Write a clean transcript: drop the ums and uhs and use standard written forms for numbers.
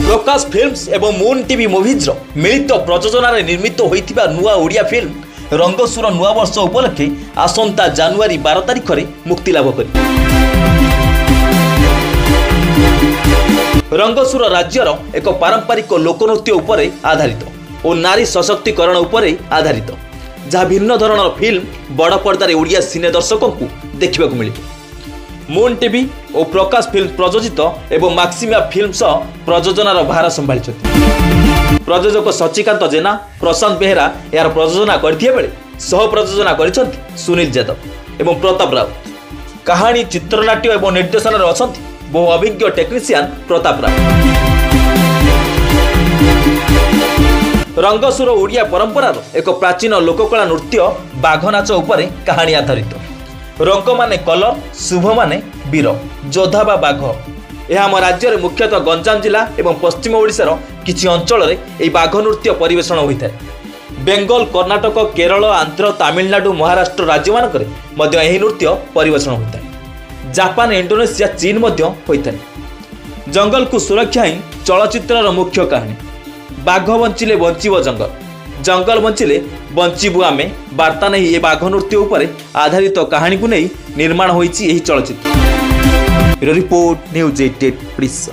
प्रकाश films एवं moon TV movies मिलित प्रयोजन निर्मित होइथिबा नुआ ओडिया फिल्म रंगसुर नुआ वर्ष उपलक्षे आसंता जनवरी 12 तारिख में मुक्ति लाभ कर रंगसुर राज्यर एक पारंपरिक लोकनृत्य उपरे आधारित और नारी सशक्तिकरण उपरे आधारित जहाँ भिन्न धरणर फिल्म बड़ पर्दार ओडिया सिने दर्शकों को देखा मिले। मून टीवी और प्रकाश फिल्म प्रयोजित एवं मैक्सिमा फिल्म सह प्रयोजनार भार संभाली प्रयोजक शशिकांत जेना प्रशांत बेहेरा यार प्रयोजना करथिया बेले सह प्रयोजना करिसंती सुनील यादव एवं प्रताप राउत। कहानी चित्रनाट्य एवं निर्देशन अछंती बहु अभिज्ञ टेक्निशियन प्रताप राउत। रंगसुर ओडिया परंपरार एक प्राचीन लोककला नृत्य बाघ नाच उपरे कहानी आधारित। रंग माने कलर, शुभ माने वीर, जोधा बा बाघ। यह आम राज्य में मुख्यतः गंजाम जिला एवं पश्चिम ओडिशार किछि अंचल में बाघ नृत्य परिवेषण होता है। बेंगल, कर्णाटक, केरल, आंध्र, तमिलनाडु, महाराष्ट्र राज्य मानकरे मध्य यह नृत्य परिवेषण होता है। जापान, इंडोनेशिया, चीन मध्य होता है। जंगल को सुरक्षा ही चलचित्रर मुख्य कहानी। बाघ बंचिले बंचिब जंगल, जंगल बंचिले बंचिबु आमे वार्ता नहीं ये बाघ नृत्य उपरे आधारित कहानी को नहीं निर्माण होइछि एही चलचित्र। Report news 88 Odisha.